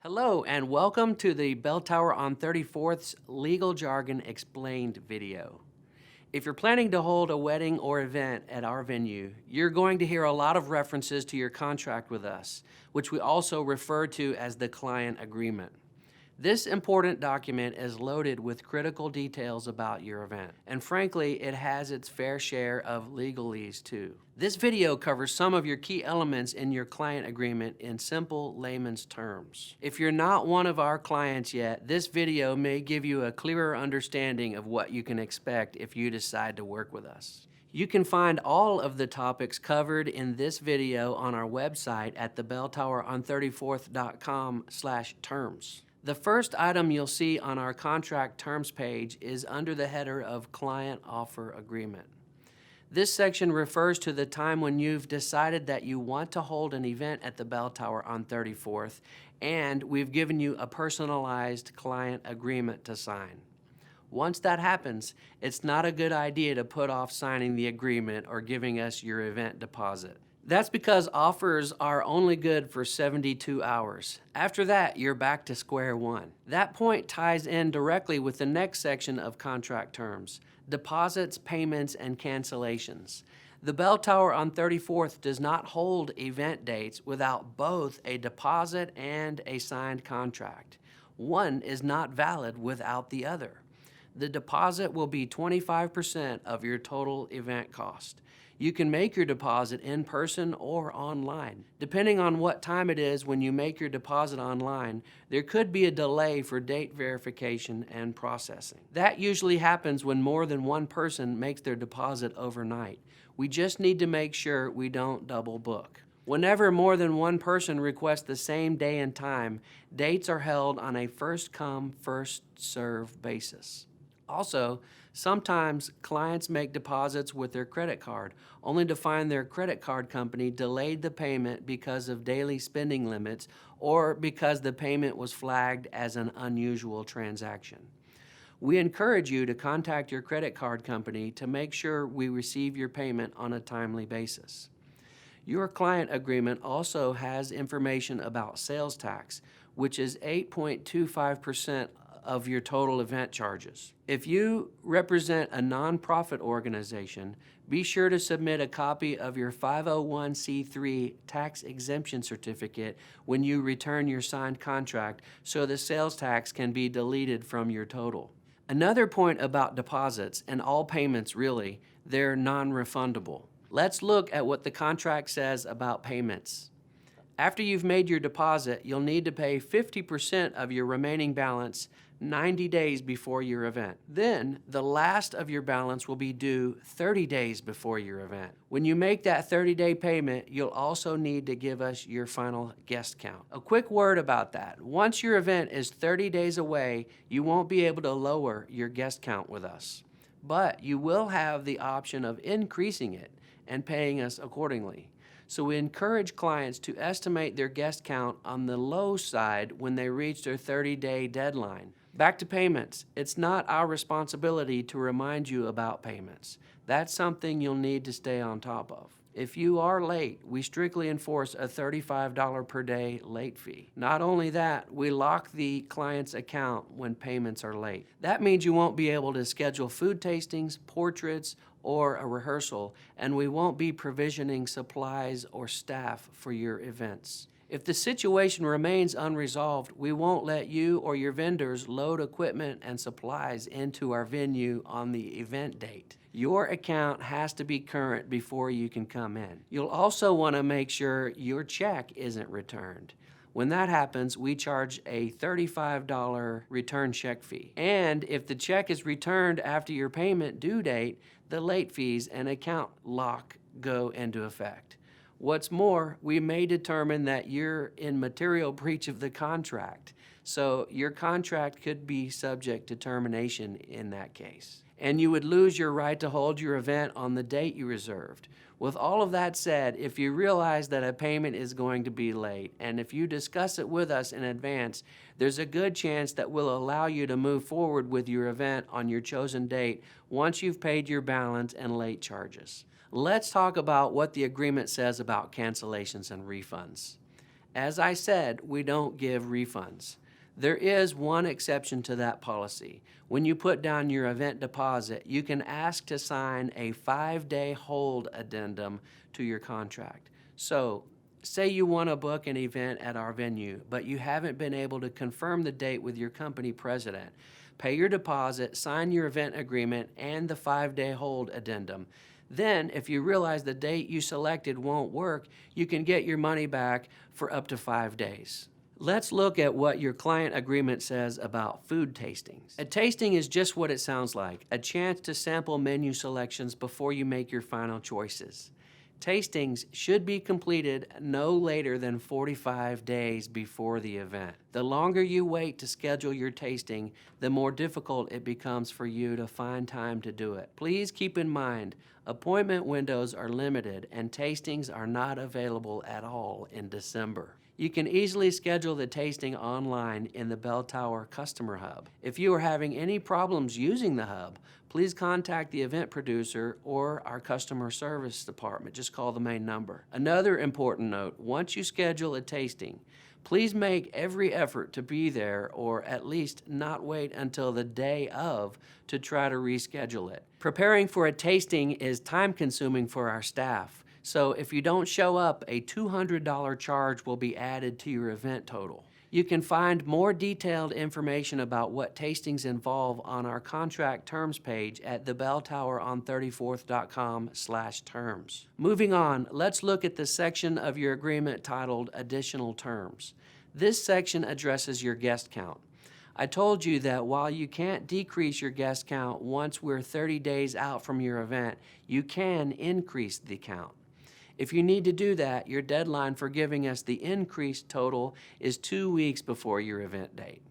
Hello and welcome to the Bell Tower on 34th's Legal Jargon Explained video. If you're planning to hold a wedding or event at our venue, you're going to hear a lot of references to your contract with us, which we also refer to as the client agreement. This important document is loaded with critical details about your event, and frankly, it has its fair share of legalese too. This video covers some of your key elements in your client agreement in simple layman's terms. If you're not one of our clients yet, this video may give you a clearer understanding of what you can expect if you decide to work with us. You can find all of the topics covered in this video on our website at thebelltoweron34th.com/terms. The first item you'll see on our contract terms page is under the header of Client Offer Agreement. This section refers to the time when you've decided that you want to hold an event at the Bell Tower on 34th, and we've given you a personalized client agreement to sign. Once that happens, it's not a good idea to put off signing the agreement or giving us your event deposit. That's because offers are only good for 72 hours. After that, you're back to square one. That point ties in directly with the next section of contract terms: deposits, payments, and cancellations. The Bell Tower on 34th does not hold event dates without both a deposit and a signed contract. One is not valid without the other. The deposit will be 25% of your total event cost. You can make your deposit in person or online. Depending on what time it is when you make your deposit online, there could be a delay for date verification and processing. That usually happens when more than one person makes their deposit overnight. We just need to make sure we don't double book. Whenever more than one person requests the same day and time, dates are held on a first-come, first-served basis. Also, sometimes clients make deposits with their credit card, only to find their credit card company delayed the payment because of daily spending limits or because the payment was flagged as an unusual transaction. We encourage you to contact your credit card company to make sure we receive your payment on a timely basis. Your client agreement also has information about sales tax, which is 8.25% of your total event charges. If you represent a nonprofit organization, be sure to submit a copy of your 501c3 tax exemption certificate when you return your signed contract so the sales tax can be deleted from your total. Another point about deposits, and all payments really, they're non-refundable. Let's look at what the contract says about payments. After you've made your deposit, you'll need to pay 50% of your remaining balance 90 days before your event. Then, the last of your balance will be due 30 days before your event. When you make that 30-day payment, you'll also need to give us your final guest count. A quick word about that. Once your event is 30 days away, you won't be able to lower your guest count with us. But you will have the option of increasing it and paying us accordingly. So we encourage clients to estimate their guest count on the low side when they reach their 30-day deadline. Back to payments. It's not our responsibility to remind you about payments. That's something you'll need to stay on top of. If you are late, we strictly enforce a $35 per day late fee. Not only that, we lock the client's account when payments are late. That means you won't be able to schedule food tastings, portraits, or a rehearsal, and we won't be provisioning supplies or staff for your events. If the situation remains unresolved, we won't let you or your vendors load equipment and supplies into our venue on the event date. Your account has to be current before you can come in. You'll also want to make sure your check isn't returned. When that happens, we charge a $35 return check fee. And if the check is returned after your payment due date, the late fees and account lock go into effect. What's more, we may determine that you're in material breach of the contract, so your contract could be subject to termination in that case. And you would lose your right to hold your event on the date you reserved. With all of that said, if you realize that a payment is going to be late, and if you discuss it with us in advance, there's a good chance that we'll allow you to move forward with your event on your chosen date once you've paid your balance and late charges. Let's talk about what the agreement says about cancellations and refunds. As I said, we don't give refunds. There is one exception to that policy. When you put down your event deposit, you can ask to sign a 5-day hold addendum to your contract. So, say you want to book an event at our venue, but you haven't been able to confirm the date with your company president. Pay your deposit, sign your event agreement, and the 5-day hold addendum. Then, if you realize the date you selected won't work, you can get your money back for up to 5 days. Let's look at what your client agreement says about food tastings. A tasting is just what it sounds like, a chance to sample menu selections before you make your final choices. Tastings should be completed no later than 45 days before the event. The longer you wait to schedule your tasting, the more difficult it becomes for you to find time to do it. Please keep in mind, appointment windows are limited and tastings are not available at all in December. You can easily schedule the tasting online in the Bell Tower Customer Hub. If you are having any problems using the hub, please contact the event producer or our customer service department. Just call the main number. Another important note, once you schedule a tasting, please make every effort to be there or at least not wait until the day of to try to reschedule it. Preparing for a tasting is time-consuming for our staff. So if you don't show up, a $200 charge will be added to your event total. You can find more detailed information about what tastings involve on our contract terms page at thebelltoweron34th.com/terms. Moving on, let's look at the section of your agreement titled Additional Terms. This section addresses your guest count. I told you that while you can't decrease your guest count once we're 30 days out from your event, you can increase the count. If you need to do that, your deadline for giving us the increased total is 2 weeks before your event date.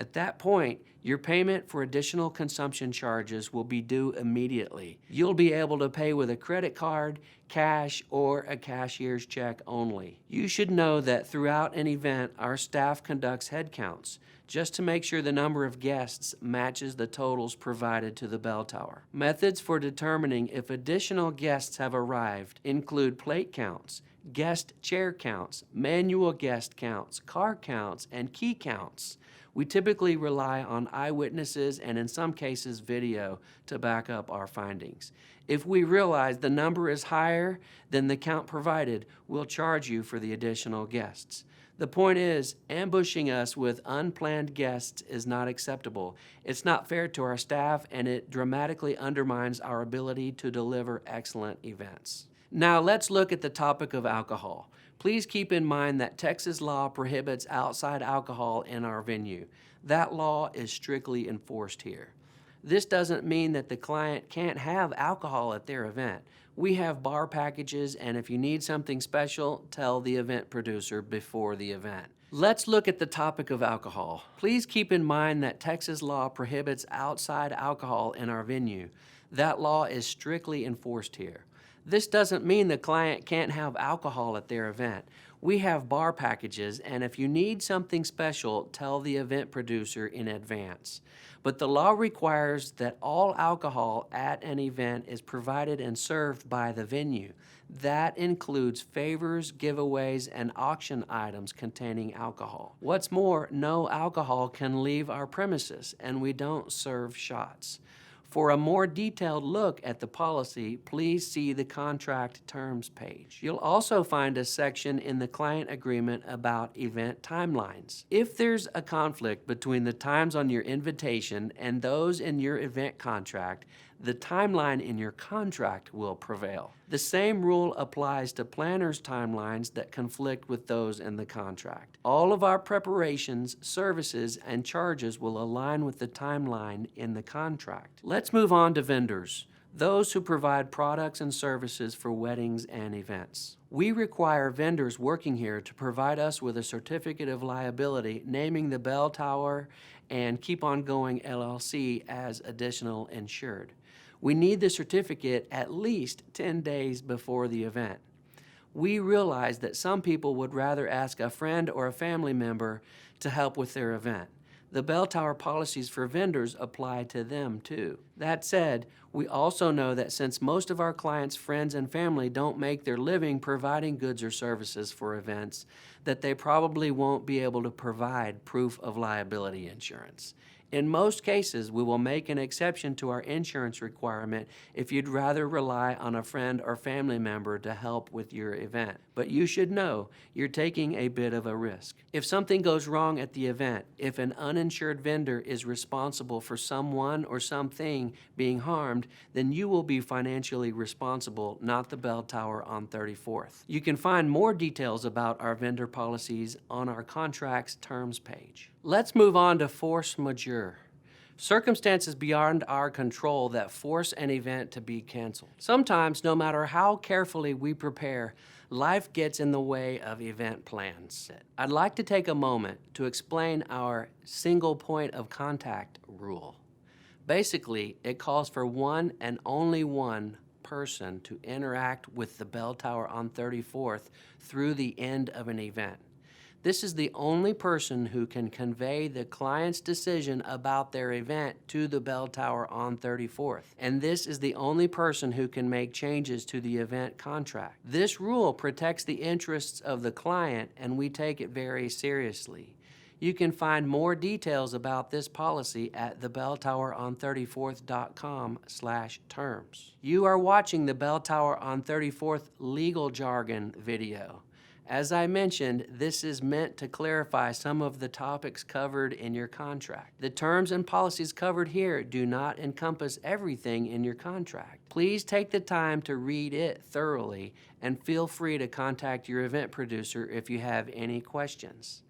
At that point, your payment for additional consumption charges will be due immediately. You'll be able to pay with a credit card, cash, or a cashier's check only. You should know that throughout an event, our staff conducts head counts just to make sure the number of guests matches the totals provided to the bell tower. Methods for determining if additional guests have arrived include plate counts, guest chair counts, manual guest counts, car counts, and key counts. We typically rely on eyewitnesses and in some cases video to back up our findings. If we realize the number is higher than the count provided, we'll charge you for the additional guests. The point is, ambushing us with unplanned guests is not acceptable. It's not fair to our staff, and it dramatically undermines our ability to deliver excellent events. Now let's look at the topic of alcohol. Please keep in mind that Texas law prohibits outside alcohol in our venue. That law is strictly enforced here. This doesn't mean that the client can't have alcohol at their event. We have bar packages, and if you need something special, tell the event producer before the event. Let's look at the topic of alcohol. Please keep in mind that Texas law prohibits outside alcohol in our venue. That law is strictly enforced here. This doesn't mean the client can't have alcohol at their event. We have bar packages, and if you need something special, tell the event producer in advance. But the law requires that all alcohol at an event is provided and served by the venue. That includes favors, giveaways, and auction items containing alcohol. What's more, no alcohol can leave our premises, and we don't serve shots. For a more detailed look at the policy, please see the contract terms page. You'll also find a section in the client agreement about event timelines. If there's a conflict between the times on your invitation and those in your event contract, the timeline in your contract will prevail. The same rule applies to planners' timelines that conflict with those in the contract. All of our preparations, services, and charges will align with the timeline in the contract. Let's move on to vendors, those who provide products and services for weddings and events. We require vendors working here to provide us with a certificate of liability naming the Bell Tower and Keep On Going LLC as additional insured. We need the certificate at least 10 days before the event. We realize that some people would rather ask a friend or a family member to help with their event. The bell tower policies for vendors apply to them too. That said, we also know that since most of our clients' friends and family don't make their living providing goods or services for events, that they probably won't be able to provide proof of liability insurance. In most cases, we will make an exception to our insurance requirement if you'd rather rely on a friend or family member to help with your event. But you should know you're taking a bit of a risk. If something goes wrong at the event, if an uninsured vendor is responsible for someone or something being harmed, then you will be financially responsible, not the bell tower on 34th. You can find more details about our vendor policies on our contracts terms page. Let's move on to force majeure. Circumstances beyond our control that force an event to be canceled. Sometimes, no matter how carefully we prepare, life gets in the way of event plans. I'd like to take a moment to explain our single point of contact rule. Basically, it calls for one and only one person to interact with the bell tower on 34th through the end of an event. This is the only person who can convey the client's decision about their event to the bell tower on 34th. And this is the only person who can make changes to the event contract. This rule protects the interests of the client, and we take it very seriously. You can find more details about this policy at thebelltoweron34th.com/terms. You are watching the Bell Tower on 34th legal jargon video. As I mentioned, this is meant to clarify some of the topics covered in your contract. The terms and policies covered here do not encompass everything in your contract. Please take the time to read it thoroughly and feel free to contact your event producer if you have any questions.